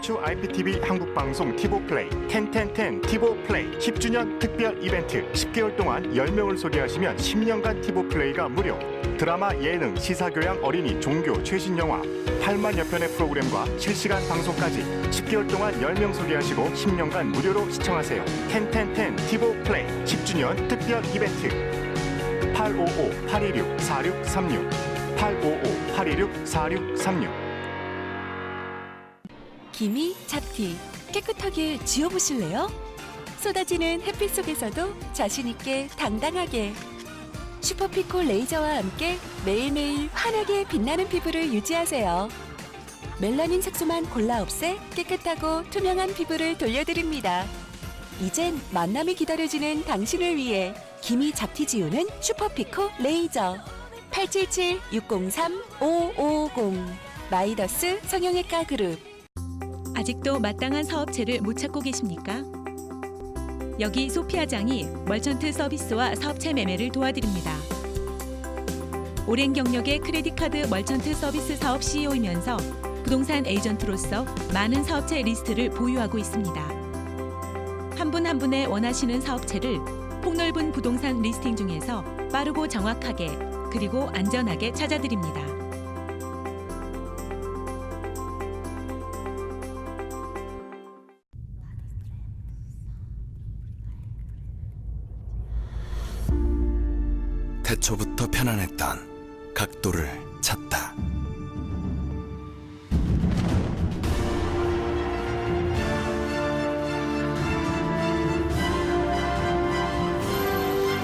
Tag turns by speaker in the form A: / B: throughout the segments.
A: 스포츠 IPTV 한국방송 티보플레이 101010 티보플레이 10주년 특별 이벤트 10개월 동안 10명을 소개하시면 10년간 티보플레이가 무료. 드라마, 예능, 시사교양, 어린이, 종교, 최신 영화 8만여 편의 프로그램과 실시간 방송까지 10개월 동안 10명 소개하시고 10년간 무료로 시청하세요. 101010 티보플레이 10주년 특별 이벤트 855-826-4636 855-826-4636
B: 김이 잡티 깨끗하게 지워보실래요? 쏟아지는 햇빛 속에서도 자신있게 당당하게 슈퍼피코 레이저와 함께 매일매일 환하게 빛나는 피부를 유지하세요. 멜라닌 색소만 골라 없애 깨끗하고 투명한 피부를 돌려드립니다. 이젠 만남이 기다려지는 당신을 위해 김이 잡티 지우는 슈퍼피코 레이저 877-603-550 마이더스 성형외과 그룹.
C: 아직도 마땅한 사업체를 못 찾고 계십니까? 여기 소피아장이 멀천트 서비스와 사업체 매매를 도와드립니다. 오랜 경력의 크레딧카드 멀천트 서비스 사업 CEO이면서 부동산 에이전트로서 많은 사업체 리스트를 보유하고 있습니다. 한 분 한 분의 원하시는 사업체를 폭넓은 부동산 리스팅 중에서 빠르고 정확하게 그리고 안전하게 찾아드립니다.
D: 태초부터 편안했던 각도를 찾다.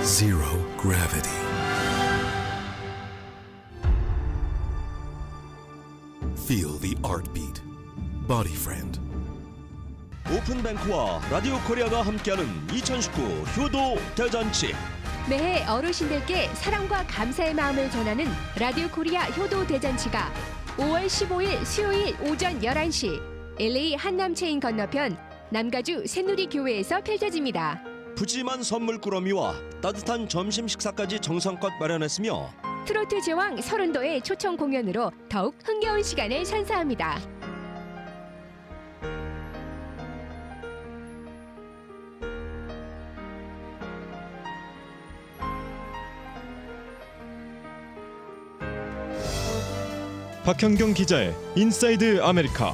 D: Zero gravity. Feel the art beat. Body friend.
E: 오픈뱅크와 라디오 코리아가 함께하는 2019 효도 대잔치.
F: 매해 어르신들께 사랑과 감사의 마음을 전하는 라디오 코리아 효도 대잔치가 5월 15일 수요일 오전 11시 LA 한남체인 건너편 남가주 새누리 교회에서 펼쳐집니다.
E: 푸짐한 선물 꾸러미와 따뜻한 점심 식사까지 정성껏 마련했으며
F: 트로트 제왕 서른도의 초청 공연으로 더욱 흥겨운 시간을 선사합니다.
G: 박현경 기자의 인사이드 아메리카.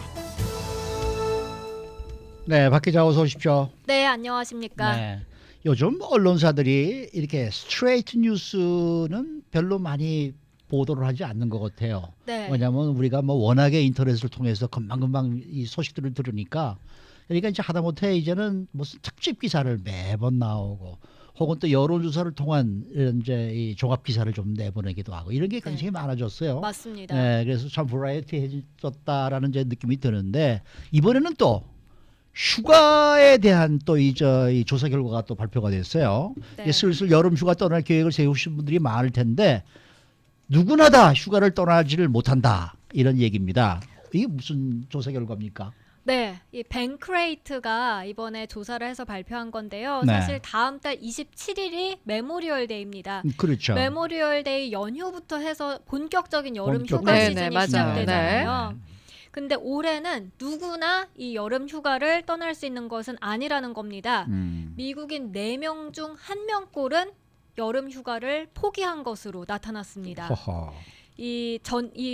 H: 네, 박 기자 어서 오십시오.
I: 네, 안녕하십니까.
H: 네, 요즘 언론사들이 이렇게 스트레이트 뉴스는 별로 많이 보도를 하지 않는 것 같아요.
I: 네.
H: 왜냐하면 우리가 뭐 워낙에 인터넷을 통해서 금방금방 이 소식들을 들으니까 그러니까 이제 하다못해 이제는 무슨 특집 기사를 매번 나오고 혹은 또 여론조사를 통한 이런 이제 이 종합 기사를 좀 내보내기도 하고 이런 게 굉장히 많아졌어요.
I: 맞습니다.
H: 네, 그래서 참 버라이어티해졌다라는 이제 느낌이 드는데 이번에는 또 휴가에 대한 또 이 조사 결과가 또 발표가 됐어요.
I: 네.
H: 이제 슬슬 여름 휴가 떠날 계획을 세우신 분들이 많을 텐데 누구나 다 휴가를 떠나지를 못한다 이런 얘기입니다. 이게 무슨 조사 결과입니까?
I: 네, 이 뱅크레이트가 이번에 조사를 해서 발표한 건데요.
H: 네.
I: 사실 다음 달 27일이 메모리얼 데이입니다.
H: 그렇죠.
I: 메모리얼 데이 연휴부터 해서 본격적인 여름 휴가
H: 본격적인.
I: 시즌이
J: 맞아요.
I: 시작되잖아요. 근데 올해는 누구나 이 여름 휴가를 떠날 수 있는 것은 아니라는 겁니다. 미국인 4명 중 1명꼴은 여름 휴가를 포기한 것으로 나타났습니다.
H: 허허.
I: 이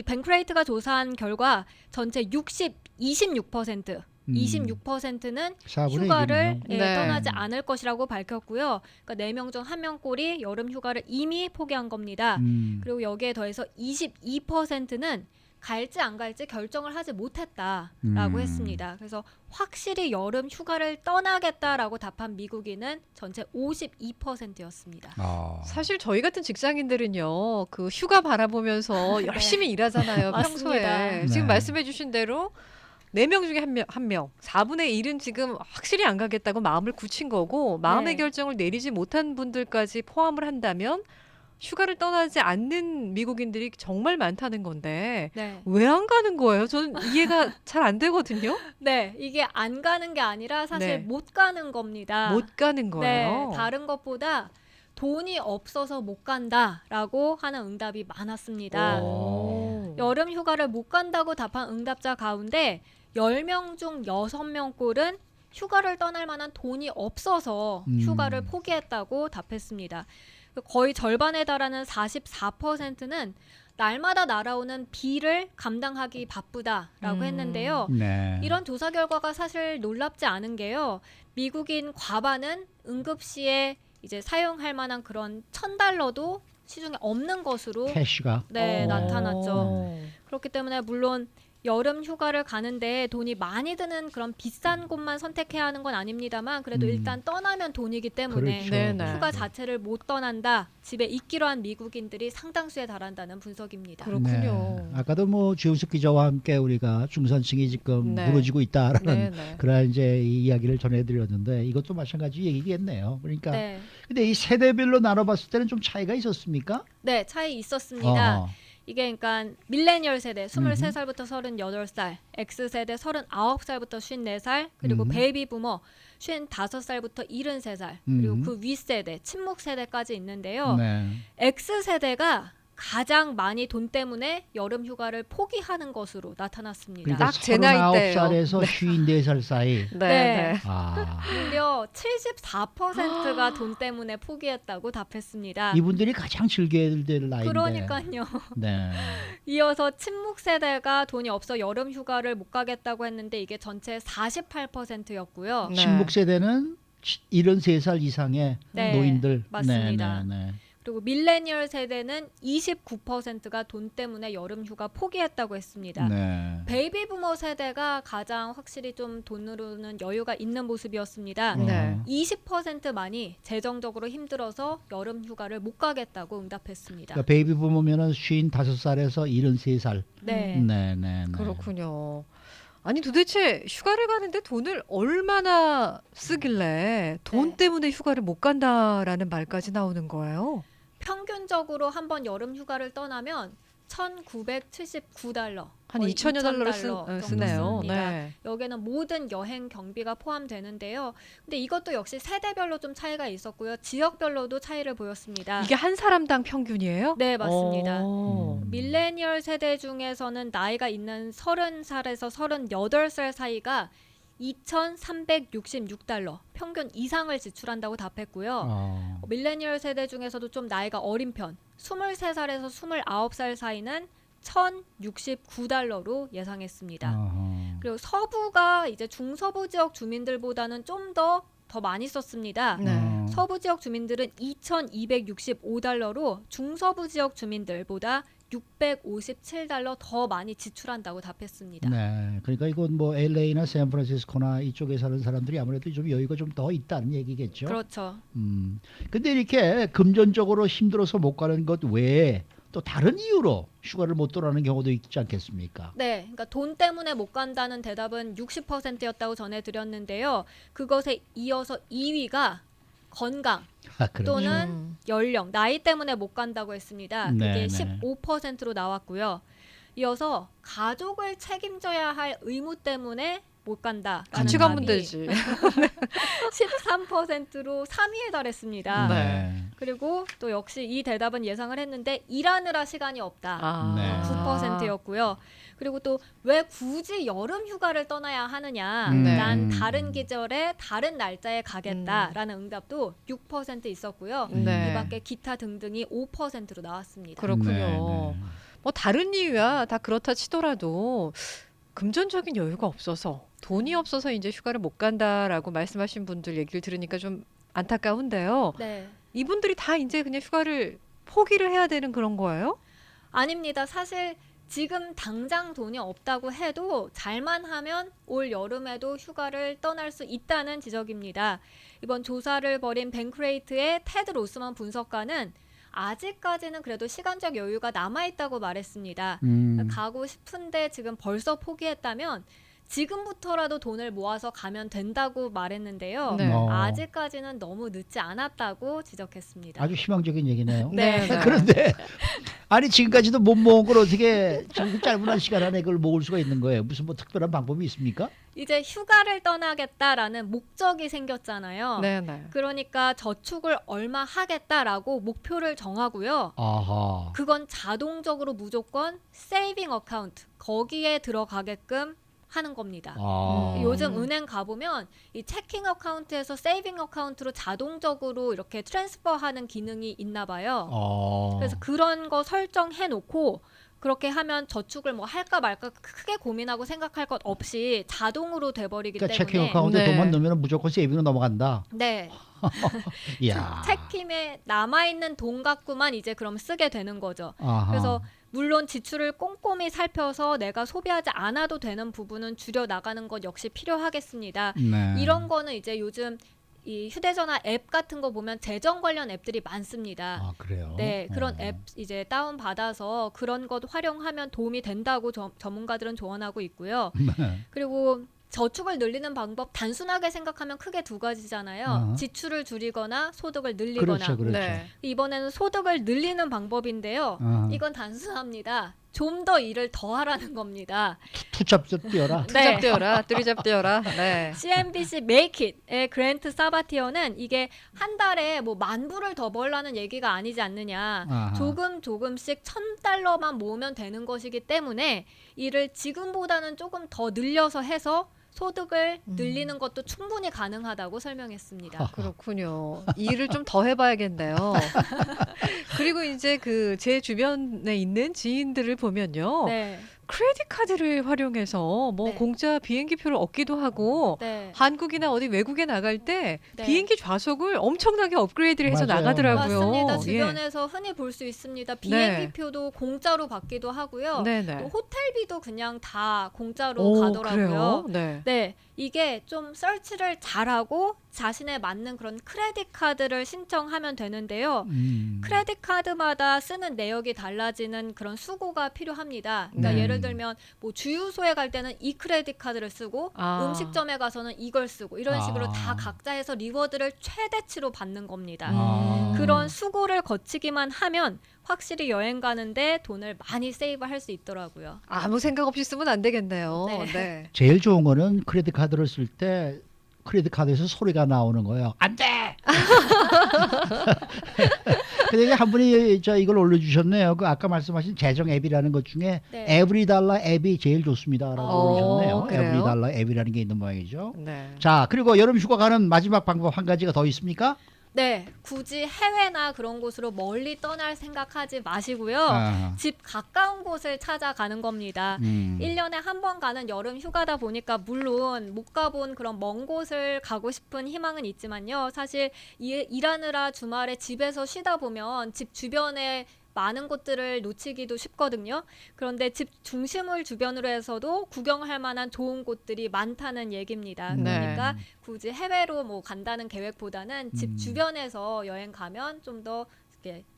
I: 뱅크레이트가 조사한 결과 전체 26%, 26%는
H: 4분의
I: 휴가를
H: 1이군요.
J: 네.
I: 떠나지 않을 것이라고 밝혔고요. 그러니까 4명 중 1명꼴이 여름 휴가를 이미 포기한 겁니다. 그리고 여기에 더해서 22%는 갈지 안 갈지 결정을 하지 못했다라고 했습니다. 그래서 확실히 여름 휴가를 떠나겠다라고 답한 미국인은 전체 52%였습니다.
J: 사실 저희 같은 직장인들은요, 그 휴가 바라보면서 열심히 일하잖아요, 평소에.
I: 맞습니다.
J: 지금
H: 네.
J: 말씀해주신 대로 4명 중에 한 명, 4분의 1은 지금 확실히 안 가겠다고 마음을 굳힌 거고, 마음의
I: 네.
J: 결정을 내리지 못한 분들까지 포함을 한다면 휴가를 떠나지 않는 미국인들이 정말 많다는 건데
I: 네.
J: 왜 안 가는 거예요? 저는 이해가 잘 안 되거든요.
I: 네, 이게 안 가는 게 아니라 사실
J: 네.
I: 못 가는 겁니다.
J: 못 가는 거예요.
I: 네, 다른 것보다 돈이 없어서 못 간다라고 하는 응답이 많았습니다.
J: 오.
I: 여름 휴가를 못 간다고 답한 응답자 가운데 10명 중 6명 꼴은 휴가를 떠날 만한 돈이 없어서 휴가를 포기했다고 답했습니다. 거의 절반에 달하는 44%는 날마다 날아오는 비를 감당하기 바쁘다라고 했는데요.
H: 네.
I: 이런 조사 결과가 사실 놀랍지 않은 게요. 미국인 과반은 응급시에 이제 사용할 만한 그런 $1,000도 시중에 없는 것으로
H: 캐시가
I: 네,
H: 어.
I: 나타났죠. 그렇기 때문에 물론 여름 휴가를 가는데 돈이 많이 드는 그런 비싼 곳만 선택해야 하는 건 아닙니다만 그래도 일단 떠나면 돈이기 때문에
H: 그렇죠.
J: 네네.
I: 휴가 자체를 못 떠난다. 집에 있기로 한 미국인들이 상당수에 달한다는 분석입니다.
J: 그렇군요.
H: 네. 아까도 뭐 주영숙 기자와 함께 우리가 중산층이 지금
J: 네.
H: 무너지고 있다라는
J: 네네.
H: 그런 이제 이 이야기를 전해드렸는데 이것도 마찬가지 얘기겠네요. 그러니까
I: 네.
H: 근데 이 세대별로 나눠봤을 때는 좀 차이가 있었습니까?
I: 네, 차이 있었습니다.
H: 어.
I: 이게 그러니까 밀레니얼 세대 23살부터 38살, X세대 39살부터 54살, 그리고 베이비 부머 55살부터 73살, 그리고 그 윗세대, 친목 세대까지 있는데요.
H: 네.
I: X세대가 가장 많이 돈 때문에 여름 휴가를 포기하는 것으로 나타났습니다.
H: 그러니까
J: 딱제 나이대예요.
H: 39살에서 54살 사이.
J: 네.
I: 네.
J: 네.
H: 아.
I: 무려 74%가 돈 때문에 포기했다고 답했습니다.
H: 이분들이 가장 즐겨야 될 나이인데.
I: 그러니까요.
H: 네.
I: 이어서 친목 세대가 돈이 없어 여름 휴가를 못 가겠다고 했는데 이게 전체 48%였고요.
J: 네.
H: 친목 세대는 73살 이상의
I: 네,
H: 노인들.
I: 맞습니다.
H: 네, 네,
I: 그리고 밀레니얼 세대는 29%가 돈 때문에 여름 휴가 포기했다고 했습니다.
H: 네.
I: 베이비 부머 세대가 가장 확실히 좀 돈으로는 여유가 있는 모습이었습니다.
J: 네.
I: 20%만이 재정적으로 힘들어서 여름 휴가를 못 가겠다고 응답했습니다.
H: 그러니까 베이비 부모면은 55살에서 73살.
I: 네.
H: 네, 네, 네.
J: 그렇군요. 아니 도대체 휴가를 가는데 돈을 얼마나 쓰길래 돈
I: 네.
J: 때문에 휴가를 못 간다라는 말까지 나오는 거예요?
I: 평균적으로 한번 여름 휴가를 떠나면 $1,979.
J: 한
I: 거의
J: 2천여 달러를
I: $2,000
J: 쓰네요.
I: 씁니다.
J: 네.
I: 여기에는 모든 여행 경비가 포함되는데요. 근데 이것도 역시 세대별로 좀 차이가 있었고요. 지역별로도 차이를 보였습니다.
J: 이게 한 사람당 평균이에요?
I: 네, 맞습니다.
J: 오.
I: 밀레니얼 세대 중에서는 나이가 있는 30살에서 38살 사이가 $2,366 평균 이상을 지출한다고 답했고요.
H: 어.
I: 밀레니얼 세대 중에서도 좀 나이가 어린 편 23살에서 29살 사이는 $1,069로 예상했습니다.
H: 어허.
I: 그리고 서부가 이제 중서부 지역 주민들보다는 좀 더 많이 썼습니다.
J: 네.
H: 어.
I: 서부 지역 주민들은 $2,265로 중서부 지역 주민들보다 $657 더 많이 지출한다고 답했습니다.
H: 네, 그러니까 이건 뭐 LA나 샌프란시스코나 이쪽에 사는 사람들이 아무래도 좀 여유가 좀 더 있다는 얘기겠죠.
I: 그렇죠.
H: 근데 이렇게 금전적으로 힘들어서 못 가는 것 외에 또 다른 이유로 휴가를 못 떠나는 경우도 있지 않겠습니까?
I: 네, 그러니까 돈 때문에 못 간다는 대답은 60%였다고 전해드렸는데요. 그것에 이어서 2위가 건강
H: 그렇죠.
I: 또는 연령, 나이 때문에 못 간다고 했습니다.
H: 네,
I: 그게
H: 네.
I: 15%로 나왔고요. 이어서 가족을 책임져야 할 의무 때문에 못 간다.
J: 같이 가면 되지.
I: 13%로 3위에 달했습니다.
J: 네.
I: 그리고 또 역시 이 대답은 예상을 했는데 일하느라 시간이 없다.
J: 아.
H: 네.
I: 9%였고요. 그리고 또 왜 굳이 여름 휴가를 떠나야 하느냐?
J: 네.
I: 난 다른 계절에 다른 날짜에 가겠다라는 응답도 6% 있었고요.
J: 네.
I: 이 밖에 기타 등등이 5%로 나왔습니다.
J: 그렇군요.
H: 네, 네.
J: 뭐 다른 이유야 다 그렇다 치더라도 금전적인 여유가 없어서 돈이 없어서 이제 휴가를 못 간다라고 말씀하신 분들 얘기를 들으니까 좀 안타까운데요.
I: 네.
J: 이분들이 다 이제 그냥 휴가를 포기를 해야 되는 그런 거예요?
I: 아닙니다. 사실 지금 당장 돈이 없다고 해도 잘만 하면 올 여름에도 휴가를 떠날 수 있다는 지적입니다. 이번 조사를 벌인 뱅크레이트의 테드 로스만 분석가는 아직까지는 그래도 시간적 여유가 남아있다고 말했습니다. 가고 싶은데 지금 벌써 포기했다면 지금부터라도 돈을 모아서 가면 된다고 말했는데요.
J: 네.
I: 아직까지는 너무 늦지 않았다고 지적했습니다.
H: 아주 희망적인 얘기네요.
J: 네. 네.
H: 그런데 아니 지금까지도 못 모은 걸 어떻게 좀 짧은 시간 안에 그걸 모을 수가 있는 거예요? 무슨 뭐 특별한 방법이 있습니까?
I: 이제 휴가를 떠나겠다라는 목적이 생겼잖아요.
J: 네, 네.
I: 그러니까 저축을 얼마 하겠다라고 목표를 정하고요.
H: 아하.
I: 그건 자동적으로 무조건 세이빙 어카운트 거기에 들어가게끔 하는 겁니다.
H: 아.
I: 요즘 은행 가보면 이 체킹 어카운트에서 세이빙 어카운트로 자동적으로 이렇게 트랜스퍼하는 기능이 있나 봐요. 그래서 그런 거 설정해 놓고 그렇게 하면 저축을 뭐 할까 말까 크게 고민하고 생각할 것 없이 자동으로 돼버리기
H: 그러니까
I: 때문에
H: 체킹 어카운트에
J: 네.
H: 돈만 넣으면 무조건 세이빙으로 넘어간다.
I: 네.
H: 이야.
I: 체킹에 남아있는 돈 갖고만 이제 그럼 쓰게 되는 거죠.
H: 아하.
I: 그래서 물론 지출을 꼼꼼히 살펴서 내가 소비하지 않아도 되는 부분은 줄여 나가는 것 역시 필요하겠습니다.
H: 네.
I: 이런 거는 이제 요즘 이 휴대전화 앱 같은 거 보면 재정 관련 앱들이 많습니다.
H: 아, 그래요?
I: 네, 그런 앱 이제 다운 받아서 그런 것 활용하면 도움이 된다고 전문가들은 조언하고 있고요.
H: 네.
I: 그리고 저축을 늘리는 방법 단순하게 생각하면 크게 두 가지잖아요. 지출을 줄이거나 소득을 늘리거나.
H: 그렇죠, 그렇죠.
J: 네.
I: 이번에는 소득을 늘리는 방법인데요.
H: 아.
I: 이건 단순합니다. 좀 더 일을 더 하라는 겁니다.
H: 투잡 뛰어라.
J: 투잡되어라, 뚜리잡되어라. 네.
I: CNBC Make It의 그랜트 사바티어는 이게 한 달에 뭐 10,000불을 더 벌라는 얘기가 아니지 않느냐.
H: 아하.
I: 조금씩 $1,000만 모으면 되는 것이기 때문에 이를 지금보다는 조금 더 늘려서 해서 소득을 늘리는 것도 충분히 가능하다고 설명했습니다.
J: 그렇군요. 일을 좀 더 해봐야겠네요. 그리고 이제 그 제 주변에 있는 지인들을 보면요.
I: 네.
J: 크레딧 카드를 활용해서 뭐
I: 네.
J: 공짜 비행기표를 얻기도 하고
I: 네.
J: 한국이나 어디 외국에 나갈 때
I: 네.
J: 비행기 좌석을 엄청나게 업그레이드를 해서
H: 맞아요.
J: 나가더라고요.
I: 맞습니다.
J: 예.
I: 주변에서 흔히 볼 수 있습니다. 비행기표도 공짜로 받기도 하고요.
J: 네네.
I: 또 호텔비도 그냥 다 공짜로
J: 오,
I: 가더라고요.
J: 그래요? 네.
I: 네, 이게 좀 서치를 잘하고 자신에 맞는 그런 크레딧 카드를 신청하면 되는데요. 크레딧 카드마다 쓰는 내역이 달라지는 그런 수고가 필요합니다. 그러니까
J: 네.
I: 예를 들면 뭐 주유소에 갈 때는 이 크레딧 카드를 쓰고
J: 아.
I: 음식점에 가서는 이걸 쓰고 이런 식으로
H: 아.
I: 다 각자 해서 리워드를 최대치로 받는 겁니다.
H: 아.
I: 그런 수고를 거치기만 하면 확실히 여행 가는데 돈을 많이 세이브할 수 있더라고요.
J: 아무 생각 없이 쓰면 안 되겠네요.
I: 네.
J: 네.
H: 제일 좋은 거는 크레딧 카드를 쓸 때 크레딧 카드에서 소리가 나오는 거예요. 안 돼. 근데 한 분이 이걸 올려주셨네요. 그 아까 말씀하신 재정 앱이라는 것 중에
I: 네.
H: 에브리달러 앱이 제일 좋습니다라고 올리셨네요.
J: 그래요?
H: 에브리달러 앱이라는 게 있는 모양이죠.
J: 네.
H: 자, 그리고 여름 휴가 가는 마지막 방법 한 가지가 더 있습니까?
I: 네, 굳이 해외나 그런 곳으로 멀리 떠날 생각하지 마시고요.
H: 아.
I: 집 가까운 곳을 찾아가는 겁니다. 1년에 한 번 가는 여름 휴가다 보니까 물론 못 가본 그런 먼 곳을 가고 싶은 희망은 있지만요. 사실 일하느라 주말에 집에서 쉬다 보면 집 주변에 많은 곳들을 놓치기도 쉽거든요. 그런데 집 중심을 주변으로 해서도 구경할 만한 좋은 곳들이 많다는 얘기입니다.
J: 네.
I: 그러니까 굳이 해외로 뭐 간다는 계획보다는 집 주변에서 여행 가면 좀 더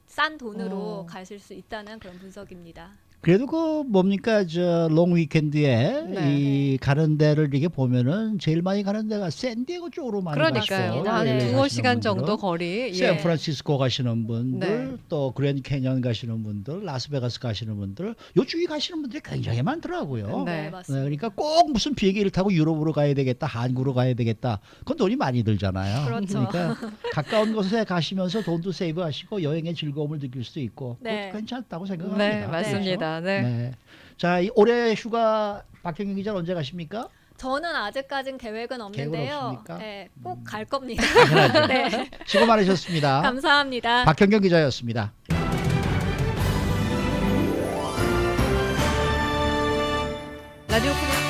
I: 싼 돈으로 가실 수 있다는 그런 분석입니다.
H: 그래도 그 뭡니까 롱 위켄드에
J: 네.
H: 이 가는 데를 이렇게 보면은 제일 많이 가는 데가 샌디에고 쪽으로 많이
J: 그러니까요.
H: 갔어요.
J: 한
I: 네.
J: 두어 시간 정도 거리. 예.
H: 샌프란시스코 가시는 분들,
J: 네.
H: 또 그랜드 캐년 가시는 분들, 라스베가스 가시는 분들, 요쪽에 가시는 분들이 굉장히 많더라고요.
J: 네.
I: 네,
H: 네,
I: 맞습니다.
H: 그러니까 꼭 무슨 비행기를 타고 유럽으로 가야 되겠다, 한국으로 가야 되겠다. 그건 돈이 많이 들잖아요.
I: 그렇죠.
H: 그러니까 가까운 곳에 가시면서 돈도 세이브하시고 여행의 즐거움을 느낄 수도 있고
I: 네.
H: 그것도 괜찮다고 생각합니다.
J: 네, 맞습니다. 네.
H: 네. 자, 이 올해 휴가 박경영 기자 언제 가십니까?
I: 저는 아직까진 계획은 없는데요.
H: 없습니까?
I: 네, 꼭 갈 겁니다.
H: 당연하죠.
I: 네,
H: 수고 많으셨습니다.
I: 감사합니다.
H: 박경영 기자였습니다.
J: 라디오 코리아